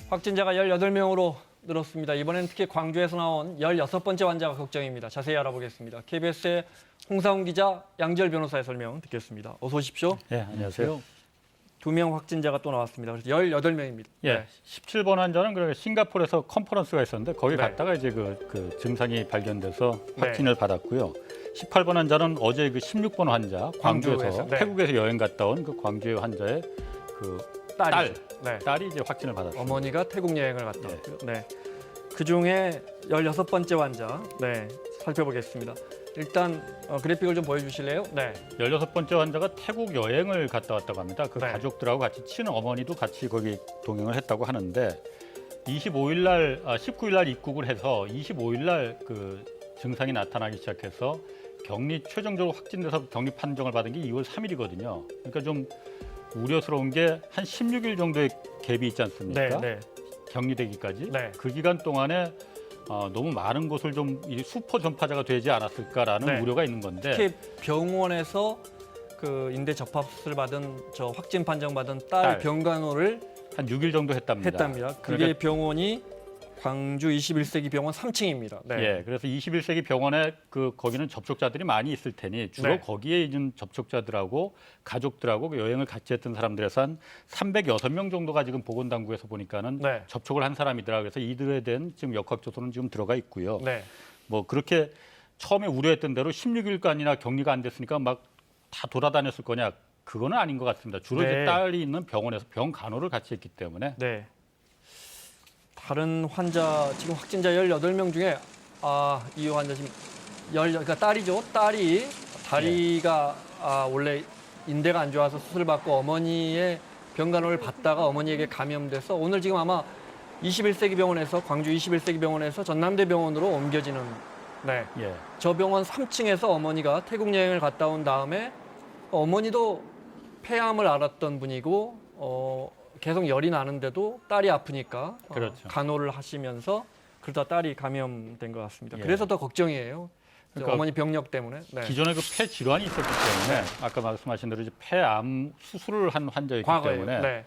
확진자가 18명으로 늘었습니다. 이번엔 특히 광주에서 나온 16번째 환자가 걱정입니다. 자세히 알아보겠습니다. KBS의 홍사훈 기자, 양지열 변호사의 설명 듣겠습니다. 어서 오십시오. 네, 안녕하세요. 2명 확진자가 또 나왔습니다. 그래서 18명입니다. 예, 17번 환자는 그러니까 싱가포르에서 컨퍼런스가 있었는데 거기 네. 갔다가 이제 그 증상이 발견돼서 네. 확진을 받았고요. 18번 환자는 어제 그 16번 환자 광주에서 광주에서, 네. 태국에서 여행 갔다 온 그 광주의 환자의 그 네. 딸이 이제 확진을 받았습니다. 어머니가 태국 여행을 갔다 네. 왔고요. 네. 그중에 16번째 환자 살펴보겠습니다. 일단 그래픽을 좀 보여주실래요? 네. 16번째 환자가 태국 여행을 갔다 왔다고 합니다. 그 네. 가족들하고 같이 친은 어머니도 같이 거기 동행을 했다고 하는데 19일 날 입국을 해서 25일 날 그 증상이 나타나기 시작해서 격리 최종적으로 확진돼서 격리 판정을 받은 게 2월 3일이거든요. 그러니까 좀 우려스러운 게 한 16일 정도의 갭이 있지 않습니까? 네. 격리되기까지. 네. 그 기간 동안에 너무 많은 곳을 좀 수포 전파자가 되지 않았을까라는 네. 우려가 있는 건데 특히 병원에서 그 인대 접합을 받은 확진 판정 받은 딸 딸. 병간호를 한 6일 정도 했답니다. 그게 그러니까 병원이 광주 21세기 병원 3층입니다. 네. 예, 그래서 21세기 병원에 거기는 접촉자들이 많이 있을 테니 주로 네. 거기에 있는 접촉자들하고 가족들하고 그 여행을 같이 했던 사람들에서 한 306명 정도가 지금 보건당국에서 보니까는 네. 접촉을 한 사람이더라. 그래서 이들에 대한 지금 역학조사는 지금 들어가 있고요. 네. 뭐 그렇게 처음에 우려했던 대로 16일간이나 격리가 안 됐으니까 막 다 돌아다녔을 거냐? 그거는 아닌 것 같습니다. 주로 네. 이제 딸이 있는 병원에서 병 간호를 같이 했기 때문에 네. 다른 환자 지금 확진자 18명 중에 이 환자 지금 그러니까 딸이죠. 딸이 다리가 원래 인대가 안 좋아서 수술 받고 어머니의 병간호를 받다가 어머니에게 감염돼서 오늘 지금 아마 21세기 병원에서 광주 21세기 병원에서 전남대병원으로 옮겨지는 예. 저 병원 3층에서 어머니가 태국 여행을 갔다 온 다음에 어머니도 폐암을 앓았던 분이고 계속 열이 나는데도 딸이 아프니까 그렇죠. 간호를 하시면서 그러다 딸이 감염된 것 같습니다. 예. 그래서 더 걱정이에요. 그러니까 어머니 병력 때문에. 네. 기존에 그 폐 질환이 있었기 때문에 아까 말씀하신 대로 이제 폐암 수술을 한 환자였기 과거에. 때문에 네.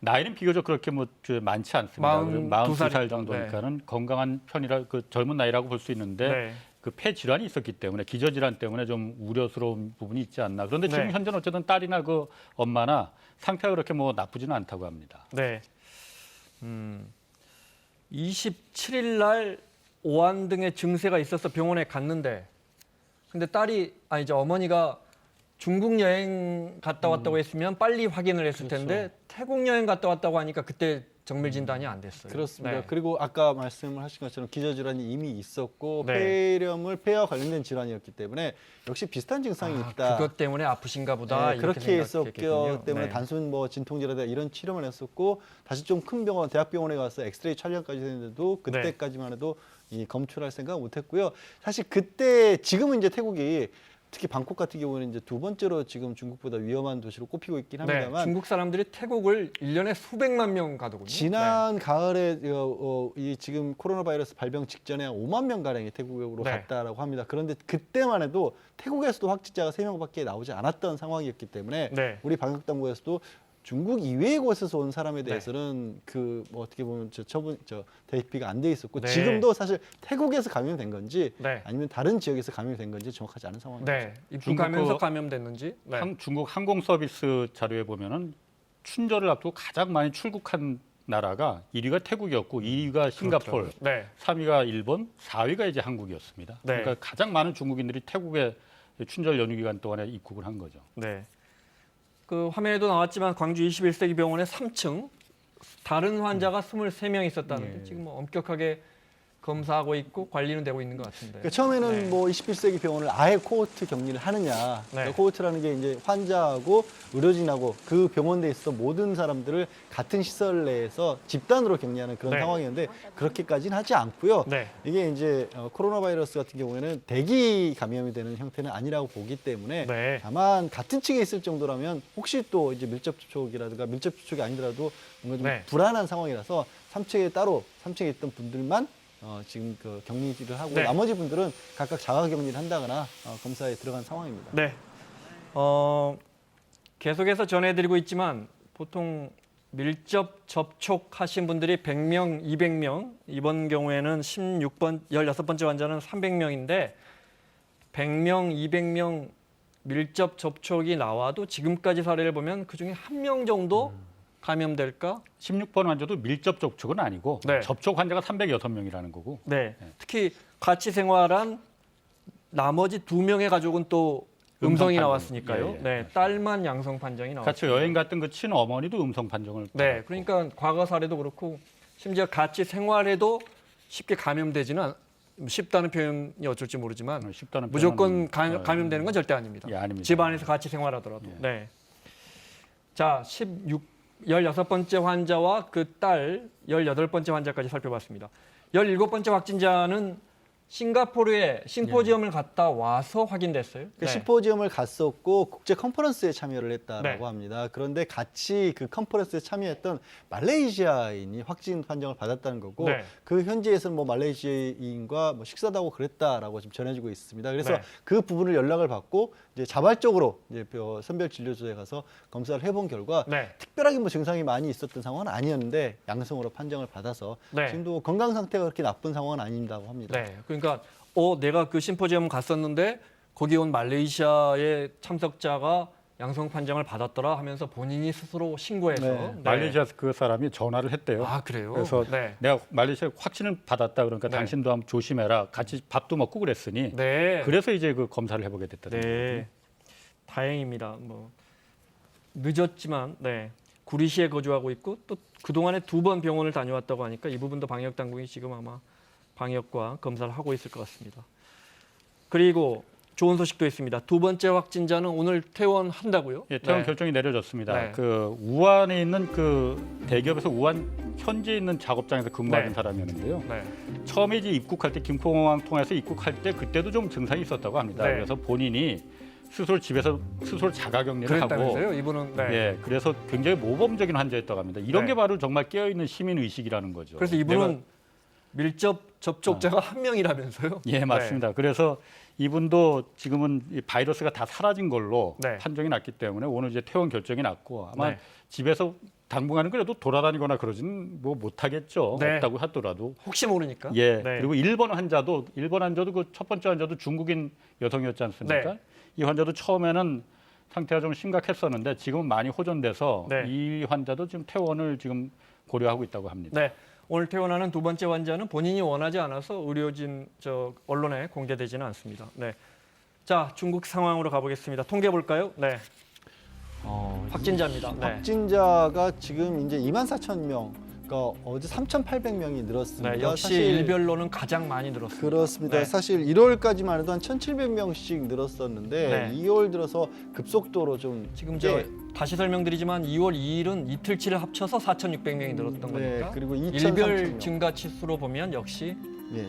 나이는 비교적 그렇게 많지 않습니다. 42 42살 살이니까. 정도니까는 건강한 편이라 젊은 나이라고 볼 수 있는데 네. 그 폐 질환이 있었기 때문에 기저 질환 때문에 좀 우려스러운 부분이 있지 않나. 그런데 지금 네. 현재는 어쨌든 딸이나 그 엄마나 상태가 그렇게 나쁘지는 않다고 합니다. 네. 27일 날 오한 등의 증세가 있어서 병원에 갔는데 근데 이제 어머니가 중국 여행 갔다 왔다고 했으면 빨리 확인을 했을 그렇죠. 텐데 태국 여행 갔다 왔다고 하니까 그때 정밀 진단이 안 됐어요. 그렇습니다. 네. 그리고 아까 말씀을 하신 것처럼 기저질환이 이미 있었고 네. 폐와 관련된 질환이었기 때문에 역시 비슷한 증상이 있다. 그것 때문에 아프신가 보다. 네, 이렇게 그렇게 했었기 생각했겠군요. 때문에 네. 단순 진통제라든가 이런 치료만 했었고 다시 좀 큰 병원, 대학병원에 가서 엑스레이 촬영까지 했는데도 그때까지만 해도 이 검출할 생각 못했고요. 사실 그때 지금은 이제 태국이 특히 방콕 같은 경우는 이제 두 번째로 지금 중국보다 위험한 도시로 꼽히고 있긴 네, 합니다만 중국 사람들이 태국을 1년에 수백만 명 가더군요. 지난 가을에 이 지금 코로나 바이러스 발병 직전에 한 5만 명 가량이 태국으로 네. 갔다라고 합니다. 그런데 그때만 해도 태국에서도 확진자가 3명밖에 나오지 않았던 상황이었기 때문에 네. 우리 방역 당국에서도 중국 이외의 곳에서 온 사람에 대해서는 어떻게 보면 대피가 안 돼 있었고 네. 지금도 사실 태국에서 감염된 건지 네. 아니면 다른 지역에서 감염된 건지 정확하지 않은 상황입니다. 네. 입국하면서 중국 감염됐는지. 네. 중국 항공 서비스 자료에 보면은 춘절을 앞두고 가장 많이 출국한 나라가 1위가 태국이었고 2위가 싱가포르, 그렇죠. 네. 3위가 일본, 4위가 이제 한국이었습니다. 네. 그러니까 가장 많은 중국인들이 태국에 춘절 연휴 기간 동안에 입국을 한 거죠. 네. 그 화면에도 나왔지만 광주 21세기 병원의 3층 다른 환자가 23명 있었다는데 예. 지금 엄격하게 검사하고 있고 관리는 되고 있는 것 같은데. 그러니까 처음에는 네. 21세기 병원을 아예 코호트 격리를 하느냐. 네. 그러니까 코호트라는 게 이제 환자하고 의료진하고 그 병원 내에 있어 모든 사람들을 같은 시설 내에서 집단으로 격리하는 그런 네. 상황이었는데 그렇게까지는 하지 않고요. 네. 이게 이제 코로나 바이러스 같은 경우에는 대기 감염이 되는 형태는 아니라고 보기 때문에 네. 다만 같은 층에 있을 정도라면 혹시 또 이제 밀접 접촉이라든가 밀접 접촉이 아니더라도 뭔가 좀 네. 불안한 상황이라서 3층에 있던 분들만 지금 격리를 하고 네. 나머지 분들은 각각 자가 격리를 한다거나 검사에 들어간 상황입니다. 네. 계속해서 전해드리고 있지만 보통 밀접 접촉하신 분들이 100명, 200명, 이번 경우에는 16번째 환자는 300명인데 100명, 200명 밀접 접촉이 나와도 지금까지 사례를 보면 그중에 한 명 정도 감염될까? 16번 환자도 밀접 접촉은 아니고 네. 접촉 환자가 306명이라는 거고. 네. 특히 같이 생활한 나머지 2명의 가족은 또 음성이 음성 나왔으니까요. 판정. 예, 예. 네, 딸만 양성 판정이 나왔습니다. 같이 여행 갔던 그 친어머니도 음성 판정을 네, 받았고. 그러니까 과거 사례도 그렇고 심지어 같이 생활해도 쉽게 감염되지는 쉽다는 표현이 어쩔지 모르지만 쉽다는 무조건 표현은, 감염되는 건 절대 아닙니다. 예, 아닙니다. 집안에서 같이 생활하더라도. 예. 네. 자, 16번째 환자와 그 딸 18번째 환자까지 살펴봤습니다. 17번째 확진자는 싱가포르에 심포지엄을 갔다 와서 확인됐어요. 그 심포지엄을 갔었고 국제 컨퍼런스에 참여를 했다라고 네. 합니다. 그런데 같이 그 컨퍼런스에 참여했던 말레이시아인이 확진 판정을 받았다는 거고 네. 그 현지에서는 뭐 말레이시아인과 뭐 식사도 하고 그랬다라고 지금 전해지고 있습니다. 그래서 네. 그 부분을 연락을 받고 이제 자발적으로 이제 선별진료소에 가서 검사를 해본 결과 네. 특별하게 뭐 증상이 많이 있었던 상황은 아니었는데 양성으로 판정을 받아서 네. 지금도 건강 상태가 그렇게 나쁜 상황은 아닌다고 합니다. 네. 그러니까 내가 그 심포지엄 갔었는데 거기 온 말레이시아의 참석자가 양성 판정을 받았더라 하면서 본인이 스스로 신고해서 네. 말레이시아 그 사람이 전화를 했대요. 아, 그래요? 그래서 네. 내가 말레이시아 확진을 받았다 그러니까 네. 당신도 한번 조심해라. 같이 밥도 먹고 그랬으니 네. 그래서 이제 그 검사를 해보게 됐다는 거예요. 네. 다행입니다. 뭐 늦었지만 구리시에 거주하고 있고 또 그동안에 2번 병원을 다녀왔다고 하니까 이 부분도 방역 당국이 지금 아마 방역과 검사를 하고 있을 것 같습니다. 그리고 좋은 소식도 있습니다. 2번째 확진자는 오늘 퇴원한다고요? 예, 퇴원 네. 결정이 내려졌습니다. 네. 그 우한에 있는 그 대기업에서 우한 현지에 있는 작업장에서 근무하는 네. 사람이었는데요. 네. 처음에 이제 입국할 때 김포공항 통해서 입국할 때 그때도 좀 증상이 있었다고 합니다. 네. 그래서 본인이 스스로 집에서 스스로 자가격리를 하고 그랬다면서요? 이분은 예, 그래서 굉장히 모범적인 환자였다고 합니다. 이런 네. 게 바로 정말 깨어있는 시민 의식이라는 거죠. 그래서 이분은 밀접 접촉자가 한 명이라면서요? 예, 맞습니다. 그래서 이분도 지금은 이 바이러스가 다 사라진 걸로 네. 판정이 났기 때문에 오늘 이제 퇴원 결정이 났고 아마 네. 집에서 당분간은 그래도 돌아다니거나 그러지는 뭐 못하겠죠. 네. 없다고 하더라도. 혹시 모르니까. 예. 네. 그리고 일본 환자도 그 첫 번째 환자도 중국인 여성이었지 않습니까? 네. 이 환자도 처음에는 상태가 좀 심각했었는데 지금은 많이 호전돼서 네. 이 환자도 지금 퇴원을 지금 고려하고 있다고 합니다. 네. 오늘 퇴원하는 2번째 환자는 본인이 원하지 않아서 의료진 언론에 공개되지는 않습니다. 네. 자, 중국 상황으로 가보겠습니다. 통계 볼까요? 네. 확진자입니다. 네. 확진자가 지금 이제 24,000명, 그러니까 어제 3,800명이 늘었습니다. 네, 역시 사실 일별로는 가장 많이 늘었습니다. 그렇습니다. 네. 사실 1월까지만 해도 한 1,700명씩 늘었었는데 네. 2월 들어서 급속도로 좀 지금 꽤, 다시 설명드리지만 2월 2일은 이틀치를 합쳐서 4,600명이 늘었던 네, 거니까 그리고 일별 2,300명. 증가 치수로 보면 역시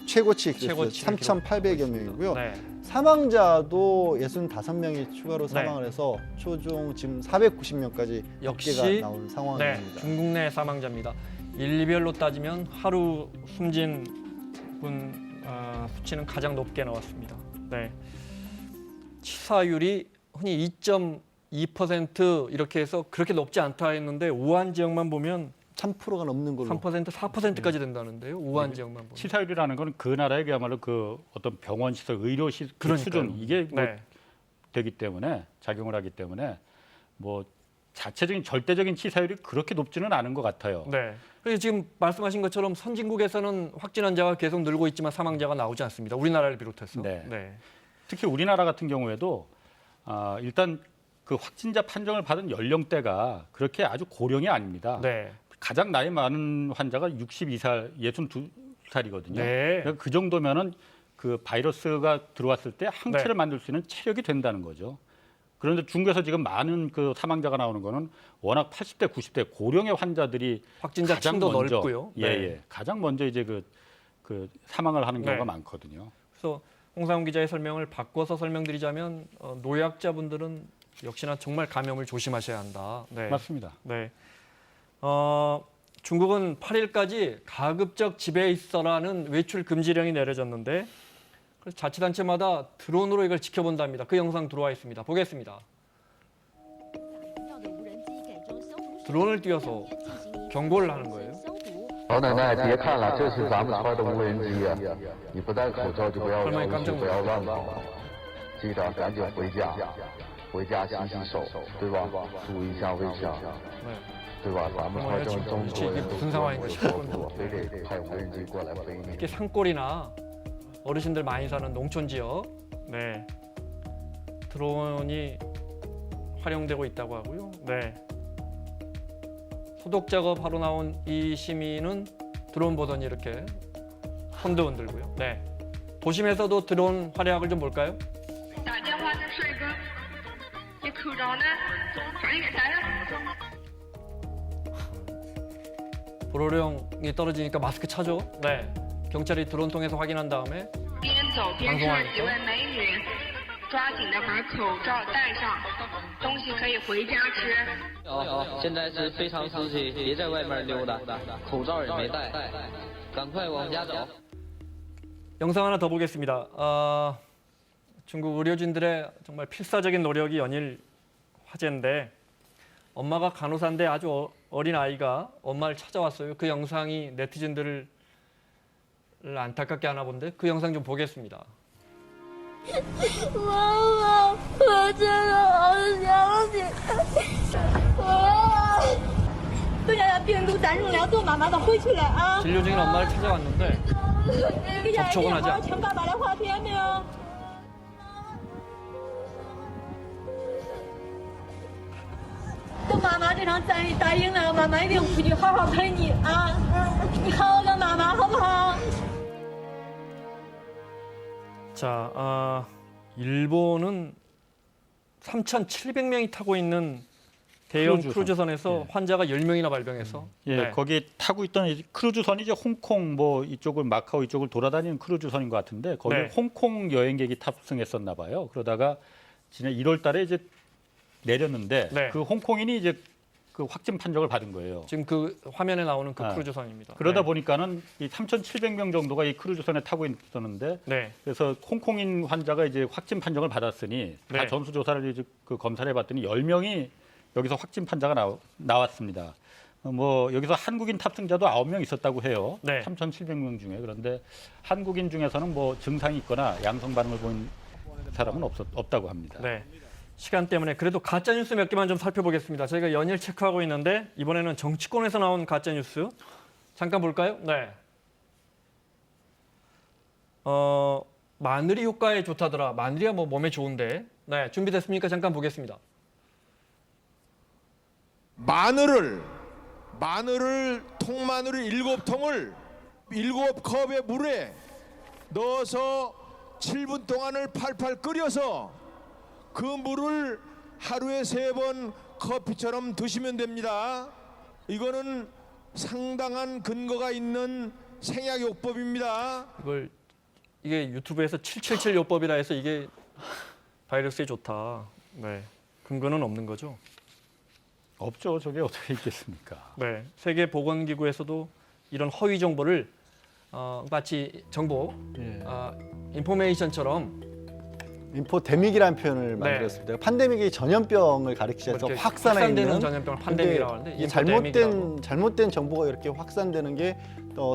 최고치 최고치를 3,800여 명이고요. 네. 사망자도 65명이 추가로 네. 사망을 해서 초중 지금 490명까지 역시 집계가 나온 네, 상황입니다. 중국 내 사망자입니다. 일별로 따지면 하루 숨진 분 수치는 가장 높게 나왔습니다. 네. 치사율이 흔히 2.2% 이렇게 해서 그렇게 높지 않다 했는데 우한 지역만 보면 3%가 넘는 걸로. 3%, 4%까지 된다는데요. 우한 지역만 보면. 치사율이라는 건 그 나라의 그야말로 그 어떤 병원 시설, 의료 시설 그 그러니까요. 수준 이게 뭐 네. 되기 때문에 작용을 하기 때문에 뭐 자체적인 절대적인 치사율이 그렇게 높지는 않은 것 같아요. 네. 그래서 지금 말씀하신 것처럼 선진국에서는 확진 환자가 계속 늘고 있지만 사망자가 나오지 않습니다. 우리나라를 비롯해서. 네. 특히 우리나라 같은 경우에도 일단 그 확진자 판정을 받은 연령대가 그렇게 아주 고령이 아닙니다. 네. 가장 나이 많은 환자가 62살, 62살이거든요. 네. 그러니까 그 정도면은 그 바이러스가 들어왔을 때 항체를 네. 만들 수 있는 체력이 된다는 거죠. 그런데 중국에서 지금 많은 그 사망자가 나오는 거는 워낙 80대, 90대 고령의 환자들이 확진자 가장 층도 먼저, 넓고요. 네. 예. 가장 먼저 이제 그 사망을 하는 경우가 네. 많거든요. 그래서 홍상훈 기자의 설명을 바꿔서 설명드리자면 노약자분들은 역시나 정말 감염을 조심하셔야 한다. 네. 맞습니다. 네. 중국은 8일까지 가급적 집에 있어라는 외출 금지령이 내려졌는데 그래서 자치단체마다 드론으로 이걸 지켜본답니다. 그 영상 들어와 있습니다. 보겠습니다. 드론을 띄워서 경고를 하는 거예요. 老奶奶，别看了，这是咱们村的无人机啊！你不戴口罩就不要绕路去，不要乱跑，记得赶紧回家，回家洗洗手，对吧？注意一下卫生， 네. 对吧？咱们村这么多人무슨 상황인가 都 싶을 不 정도. 非得派无人机过来飞你。 이렇게 산골이나 어르신들 많이 사는 농촌 지역, 네, 드론이 활용되고 있다고 하고요. 네. 소독 작업하러 나온 이 시민은 드론 보더니 이렇게 손도 흔들고요. 네. 도심에서도 드론 활약을 좀 볼까요? 打电话的帅哥，你口罩呢？赶紧给戴上。 불호령이 떨어지니까 마스크 차죠. 네. 경찰이 드론 통해서 확인한 다음에 边走边吃，几位美女，抓紧的把口罩戴上，东西可以回家吃。现在是非常时期，别在外面溜达，口罩也没戴，赶快往家走。 영상 하나 더 보겠습니다. 중국 의료진들의 정말 필사적인 노력이 연일 화제인데 엄마가 간호사인데 아주 어린 아이가 엄마를 찾아왔어요. 그 영상이 네티즌들을 안타깝게 하나 본데 그 영상 좀 보겠습니다. 妈妈，我真的好想你。不想让病毒咱用粮做妈妈的回去了啊！ 진료 중인 엄마를 찾아왔는데 给家人 접촉은 电 하지 话， 않고 请爸爸来话片没有？等妈妈这场战役打赢了，妈妈一定回去好好陪你啊！你好好跟妈妈好不好？ 자, 일본은 3,700명이 타고 있는 대형 크루즈선. 크루즈선에서 환자가 10명이나 발병해서 예, 네. 거기 타고 있던 이 크루즈선이 이제 홍콩 뭐 이쪽을 마카오 이쪽을 돌아다니는 크루즈선인 것 같은데 거기 네. 홍콩 여행객이 탑승했었나 봐요. 그러다가 지난 1월달에 이제 내렸는데 네. 그 홍콩인이 이제 그 확진 판정을 받은 거예요. 지금 그 화면에 나오는 그 아, 크루즈선입니다. 그러다 네. 보니까는 이 3,700명 정도가 이 크루즈선에 타고 있었는데 네. 그래서 홍콩인 환자가 이제 확진 판정을 받았으니 네. 다 전수 조사를 이제 그 검사를 해봤더니 10명이 여기서 확진 판자가 나왔습니다. 뭐 여기서 한국인 탑승자도 9명 있었다고 해요. 네. 3,700명 중에. 그런데 한국인 중에서는 뭐 증상이 있거나 양성 반응을 보인 사람은 없다고 합니다. 네. 시간 때문에 그래도 가짜 뉴스 몇 개만 좀 살펴보겠습니다. 저희가 연일 체크하고 있는데 이번에는 정치권에서 나온 가짜 뉴스 잠깐 볼까요? 네. 마늘이 효과에 좋다더라. 마늘이야 뭐 몸에 좋은데. 네, 준비됐습니까? 잠깐 보겠습니다. 마늘을 통마늘을 7통을 7컵의 물에 넣어서 7분 동안을 팔팔 끓여서 그 물을 하루에 3번 커피처럼 드시면 됩니다. 이거는 상당한 근거가 있는 생약요법입니다. 이게 유튜브에서 777 요법이라 해서 이게 바이러스에 좋다. 네. 근거는 없는 거죠. 없죠. 저게 어떻게 있겠습니까? 네. 세계보건기구에서도 이런 허위 정보를 마치 정보, 인포메이션처럼 인포데믹이라는 표현을 네. 만들었습니다. 판데믹이 전염병을 가리키셔서 이렇게 확산해 확산되는 있는 전염병을 팬데믹이라고 하는데 이게 인포데믹이라고. 잘못된 정보가 이렇게 확산되는 게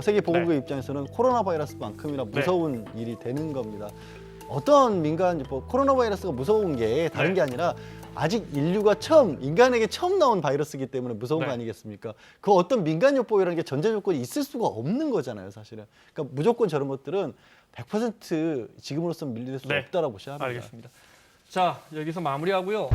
세계보건기구 네. 입장에서는 코로나 바이러스만큼이나 무서운 일이 되는 겁니다. 어떤 민간 코로나 바이러스가 무서운 게 다른 네. 게 아니라 아직 인류가 인간에게 처음 나온 바이러스이기 때문에 무서운 네. 거 아니겠습니까? 그 어떤 민간요법이라는 게 전제 조건이 있을 수가 없는 거잖아요, 사실은. 그러니까 무조건 저런 것들은 100% 지금으로서는 밀릴 수 네. 없다라고 보셔야 합니다. 알겠습니다. 자, 여기서 마무리하고요.